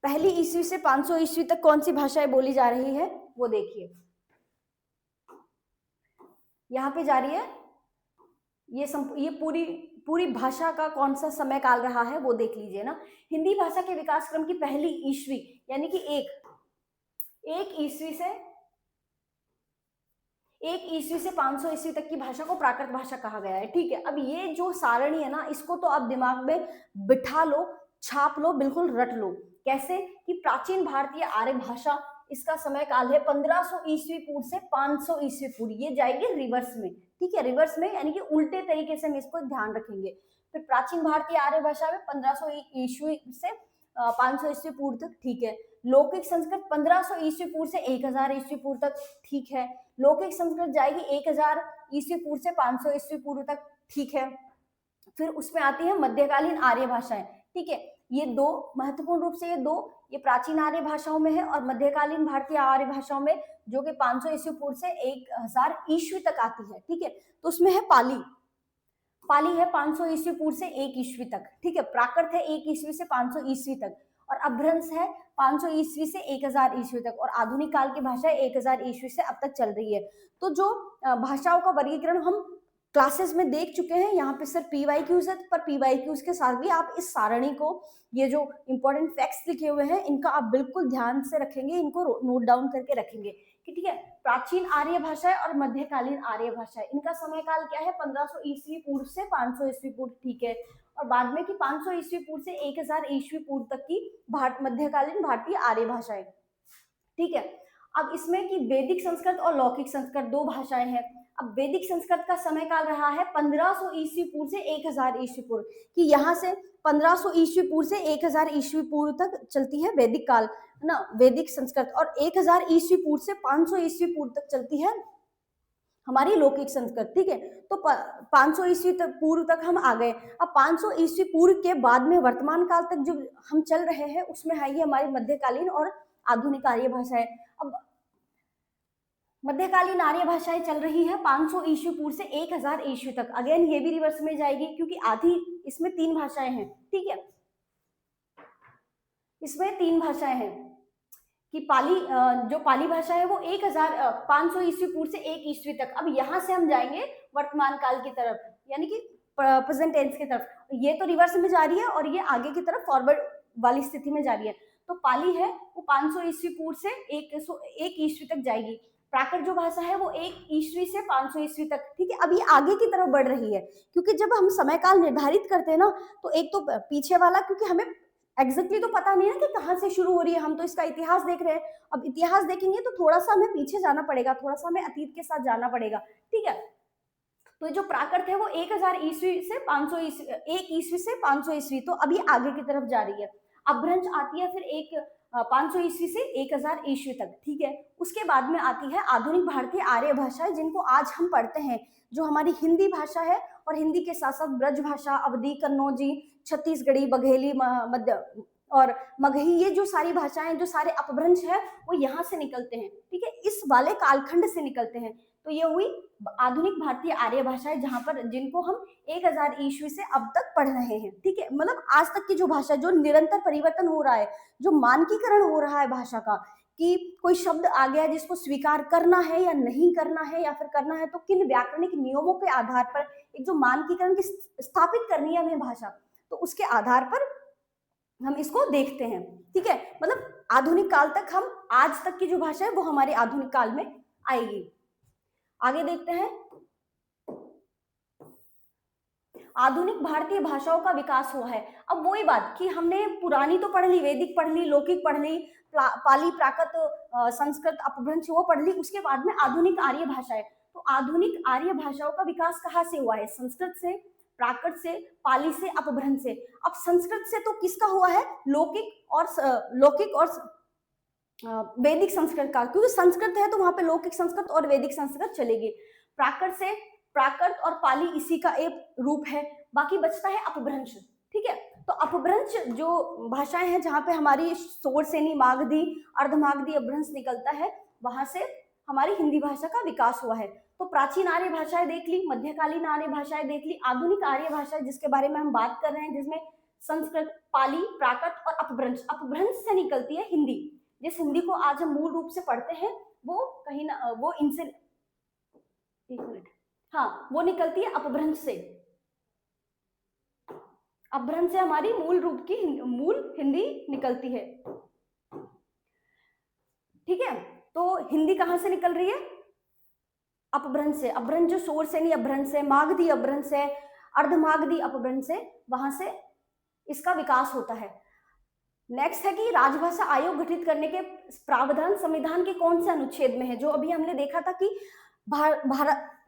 पहली ईस्वी से 500 ईस्वी तक कौन सी भाषाएं बोली जा रही है वो देखिए, यहां पे जा रही है। ये पूरी भाषा का कौन सा समय काल रहा है वो देख लीजिए ना। हिंदी भाषा के विकास क्रम की पहली ईस्वी यानी कि एक ईस्वी से 500 ईस्वी तक की भाषा को प्राकृत भाषा कहा गया है। ठीक है, अब ये जो सारणी है ना इसको तो आप दिमाग में बिठा लो, छाप लो, बिल्कुल रट लो। कैसे कि प्राचीन भारतीय आर्य भाषा, इसका समय काल है 1500 ईस्वी पूर्व से 500 ईस्वी पूर्व। ये जाएगी रिवर्स में। ठीक है, रिवर्स में यानी कि उल्टे तरीके से हम इसको ध्यान रखेंगे। फिर प्राचीन भारतीय आर्य भाषा में 1500 ईस्वी से 500 ईस्वी पूर्व तक। ठीक है, लौकिक संस्कृत 1500 ईस्वी पूर्व से 1000 ईस्वी पूर्व तक। ठीक है, लौकिक संस्कृत जाएगी 1000 ईस्वी पूर्व से 500 ईस्वी पूर्व तक। ठीक है, फिर उसमें आती है मध्यकालीन आर्य भाषाएं। ठीक है, ये दो महत्वपूर्ण रूप से ये प्राचीन आर्य भाषाओं में है और मध्यकालीन भारतीय आर्य भाषाओं में, जो कि 500 ईस्वी पूर्व से 1000 ईस्वी तक आती है। ठीक है, तो उसमें है पाली है 500 ईस्वी पूर्व से 1 ईस्वी तक। ठीक है, प्राकृत है 1 ईस्वी से 500 ईस्वी तक और अभ्रंश है 500 ईस्वी से 1000 ईस्वी तक और आधुनिक काल की भाषा 1000 ईस्वी से अब तक चल रही है। तो जो भाषाओं का वर्गीकरण हम क्लासेस में देख चुके हैं, यहाँ पे सिर्फ पीवाईक्यूज है, पर पीवाईक्यूज के साथ भी आप इस सारणी को, ये जो इंपॉर्टेंट फैक्ट्स लिखे हुए हैं इनका आप बिल्कुल ध्यान से रखेंगे, इनको नोट डाउन करके रखेंगे कि ठीक है, प्राचीन आर्य भाषा है और मध्यकालीन आर्य भाषा है, इनका समय काल क्या है? 1500 ईस्वी पूर्व से 500 ईस्वी पूर्व। ठीक है, और बाद में कि 500 ईस्वी पूर्व से 1000 ईस्वी पूर्व तक की मध्यकालीन भारतीय आर्य भाषाएं। ठीक है, अब इसमें कि वैदिक संस्कृत और लौकिक संस्कृत दो भाषाएं हैं। अब वैदिक संस्कृत का समय काल रहा है 1500 ईस्वी पूर्व से 1000 ईस्वी पूर्व, कि यहाँ से 1500 ईस्वी पूर्व से 1000 ईस्वी पूर्व तक चलती है वैदिक काल, है ना, वैदिक संस्कृत, और 1000 ईस्वी पूर्व से 500 ईस्वी पूर्व तक चलती है हमारी लौकिक संस्कृत। ठीक है, तो 500 ईस्वी पूर्व तक हम आ गए। अब 500 ईस्वी पूर्व के बाद में वर्तमान काल तक जो हम चल रहे हैं उसमें है ये हमारी मध्यकालीन और आधुनिक आर्य भाषाएं। अब मध्यकालीन आर्य भाषाएं चल रही है 500 ईस्वी पूर्व से 1000 ईस्वी तक। अगेन ये भी रिवर्स में जाएगी क्योंकि आधी इसमें 3 भाषाएं हैं। ठीक है, इसमें 3 भाषाएं हैं कि जो पाली भाषा है वो 1500 ईस्वी पूर्व से 1 ईस्वी तक। अब यहाँ से हम जाएंगे वर्तमान काल की तरफ, यानी कि प्रेजेंट टेंस की तरफ। ये तो रिवर्स में जा रही है और ये आगे की तरफ फॉरवर्ड वाली स्थिति में जा रही है। तो पाली है वो 500 ईस्वी पूर्व से 1 ईस्वी तक जाएगी। प्राकृत जो भाषा है वो 1 ईस्वी से 500 ईस्वी तक, ठीक है। अब ये आगे की तरफ बढ़ रही है, क्योंकि जब हम समय काल निर्धारित करते हैं ना, तो एक तो पीछे वाला, क्योंकि हमें एग्जैक्टली तो पता नहीं है कि कहाँ से शुरू हो रही है, हम तो इसका इतिहास देख रहे हैं। अब इतिहास देखेंगे तो थोड़ा सा हमें पीछे जाना पड़ेगा, थोड़ा सा हमें अतीत के साथ जाना पड़ेगा, ठीक है। तो जो प्राकृत है वो 1000 ईस्वी से 500 ईस्वी, 1 ईस्वी से 500 ईस्वी, तो अभी आगे की तरफ जा रही है। अपभ्रंश आती है फिर 500 ईस्वी से 1000 ईस्वी तक, ठीक है। उसके बाद में आती है आधुनिक भारतीय आर्य भाषाएं, जिनको आज हम पढ़ते हैं, जो हमारी हिंदी भाषा है, और हिंदी के साथ साथ ब्रज भाषा, अवधी, कन्नौजी, छत्तीसगढ़ी, बघेली, मध्य और मगही, ये जो सारी भाषाएं, जो सारे अपभ्रंश है, वो यहाँ से निकलते हैं, ठीक है, इस वाले कालखंड से निकलते हैं। तो ये हुई आधुनिक भारतीय आर्य भाषाएं, जहां पर जिनको हम 1000 ईस्वी से अब तक पढ़ रहे हैं, ठीक है। मतलब आज तक की जो भाषा, जो निरंतर परिवर्तन हो रहा है, जो मानकीकरण हो रहा है भाषा का, कि कोई शब्द आ गया जिसको स्वीकार करना है या नहीं करना है, या फिर करना है तो किन व्याकरणिक नियमों के आधार पर एक जो मानकीकरण की स्थापित करनी है हमें भाषा, तो उसके आधार पर हम इसको देखते हैं, ठीक है। मतलब आधुनिक काल तक, हम आज तक की जो भाषा है वो हमारे आधुनिक काल में आएगी। आगे देखते हैं, आधुनिक भारतीय भाषाओं का विकास हुआ है। अब वही बात कि हमने पुरानी तो पढ़ ली, वैदिक पढ़ ली, लौकिक पढ़ ली, पाली, प्राकृत, संस्कृत, अपभ्रंश वो पढ़ ली, उसके बाद में आधुनिक आर्य भाषाएं। तो आधुनिक आर्य भाषाओं का विकास कहाँ से हुआ है? संस्कृत से, प्राकृत से, पाली से, अपभ्रंश से। अब संस्कृत से तो किसका हुआ है? लौकिक और वैदिक संस्कृत का, क्योंकि संस्कृत है तो वहां पे लौकिक संस्कृत और वैदिक संस्कृत चलेगी। प्राकृत से, प्राकृत और पाली इसी का एक रूप है। बाकी बचता है अपभ्रंश, ठीक है। तो अपभ्रंश जो भाषाएं हैं, जहां पे हमारी शोरसेनी, मागधी, अर्धमागधी अपभ्रंश निकलता है, वहां से हमारी हिंदी भाषा का विकास हुआ है। तो प्राचीन आर्य भाषाएं देख ली, मध्यकालीन आर्य भाषाएं देख ली, आधुनिक आर्य भाषा जिसके बारे में हम बात कर रहे हैं, जिसमें संस्कृत, पाली, प्राकृत और अपभ्रंश, अपभ्रंश से निकलती है हिंदी। जिस हिंदी को आज हम मूल रूप से पढ़ते हैं, वो कहीं ना, वो इनसे, एक मिनट, हाँ, वो निकलती है अपभ्रंश से। अपभ्रंश से हमारी मूल रूप की मूल हिंदी निकलती है, ठीक है। तो हिंदी कहां से निकल रही है? अपभ्रंश से। अपभ्रंश जो शोरसेनी अपभ्रंश है, मागधी अपभ्रंश है, अर्धमागधी अपभ्रंश है, वहां से इसका विकास होता है। नेक्स्ट है कि राजभाषा आयोग गठित करने के प्रावधान संविधान के कौन से अनुच्छेद में है? जो अभी हमने देखा था कि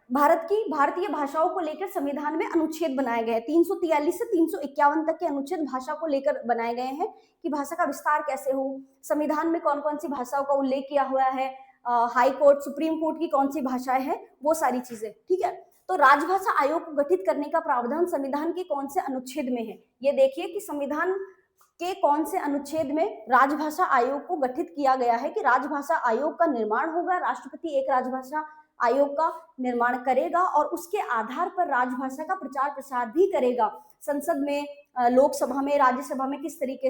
भारतीय भाषाओं को लेकर संविधान में अनुच्छेद बनाए गए हैं। 343 से 351 तक के अनुच्छेद भाषा को लेकर बनाए गए हैं कि भाषा का विस्तार कैसे हो, संविधान में कौन कौन सी भाषाओं का उल्लेख किया हुआ है, हाई कोर्ट, सुप्रीम कोर्ट की कौन सी भाषाएं हैं, वो सारी चीजें, ठीक है। तो राजभाषा आयोग को गठित करने का प्रावधान संविधान के कौन से अनुच्छेद में है? ये देखिए कि संविधान के कौन से अनुच्छेद में राजभाषा आयोग को गठित किया गया है कि राजभाषा आयोग का निर्माण होगा, राष्ट्रपति एक राजभाषा आयोग का निर्माण करेगा और उसके आधार पर राजभाषा का प्रचार प्रसार भी करेगा। संसद में, लोकसभा में, राज्यसभा में किस तरीके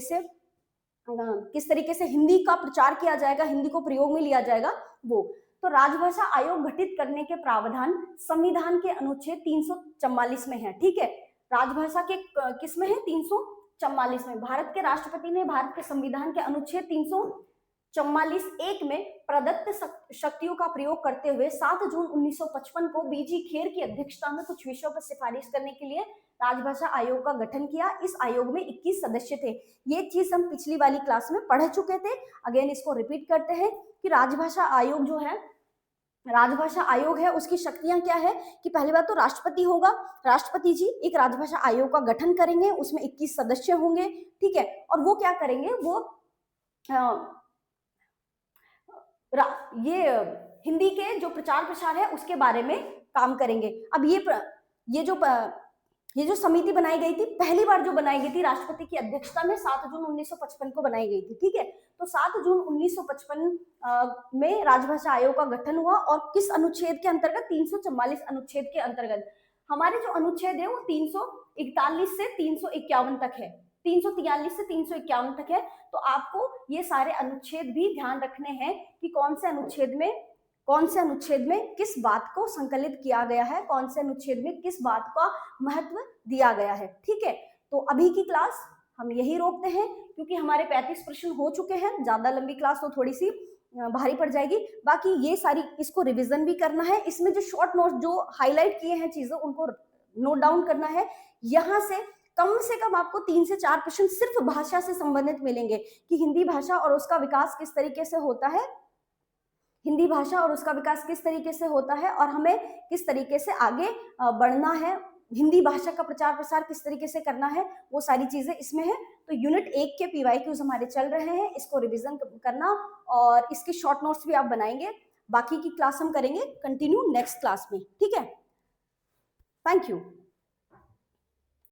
से हिंदी का प्रचार किया जाएगा, हिंदी को प्रयोग में लिया जाएगा, वो। तो राजभाषा आयोग गठित करने के प्रावधान संविधान के अनुच्छेद 344 में है, ठीक है। राजभाषा के किस में है? 344 में। भारत के राष्ट्रपति ने भारत के संविधान के अनुच्छेद 344(1) में प्रदत्त शक्तियों का प्रयोग करते हुए 7 जून 1955 को बीजी खेर की अध्यक्षता में कुछ विषयों पर सिफारिश करने के लिए राजभाषा आयोग का गठन किया। इस आयोग में 21 सदस्य थे। ये चीज हम पिछली वाली क्लास में पढ़ चुके थे, अगेन इसको रिपीट करते हैं कि राजभाषा आयोग जो है, राजभाषा आयोग है, उसकी शक्तियां क्या है कि पहली बात तो राष्ट्रपति होगा, राष्ट्रपति जी एक राजभाषा आयोग का गठन करेंगे, उसमें 21 सदस्य होंगे, ठीक है। और वो क्या करेंगे, वो ये हिंदी के जो प्रचार प्रसार है उसके बारे में काम करेंगे। अब ये जो समिति बनाई गई थी, पहली बार जो बनाई गई थी राष्ट्रपति की अध्यक्षता में 7 जून 1955 को बनाई गई थी, ठीक है। तो 7 जून 1955 में राजभाषा आयोग का गठन हुआ और किस अनुच्छेद के अंतर्गत? 344 अनुच्छेद के अंतर्गत। हमारे जो अनुच्छेद है वो 341 से 351 तक है, 343 से 351 तक है। तो आपको ये सारे अनुच्छेद भी ध्यान रखने हैं कि कौन से अनुच्छेद में किस बात को संकलित किया गया है, कौन से अनुच्छेद में किस बात का महत्व दिया गया है, ठीक है। तो अभी की क्लास हम यही रोकते हैं क्योंकि हमारे 35 प्रश्न हो चुके हैं, ज्यादा लंबी क्लास तो थोड़ी सी भारी पड़ जाएगी। बाकी ये सारी इसको रिवीजन भी करना है, इसमें जो शॉर्ट नोट जो हाईलाइट किए हैं चीजें उनको नोट डाउन करना है। यहाँ से कम आपको 3 से 4 प्रश्न सिर्फ भाषा से संबंधित मिलेंगे कि हिंदी भाषा और उसका विकास किस तरीके से होता है, हिंदी भाषा और उसका विकास किस तरीके से होता है और हमें किस तरीके से आगे बढ़ना है, हिंदी भाषा का प्रचार प्रसार किस तरीके से करना है, वो सारी चीजें इसमें है। तो यूनिट 1 के पीवाईक्यूज हमारे चल रहे हैं, इसको रिवीजन करना और इसकी शॉर्ट नोट्स भी आप बनाएंगे। बाकी की क्लास हम करेंगे कंटिन्यू नेक्स्ट क्लास में, ठीक है। Thank you.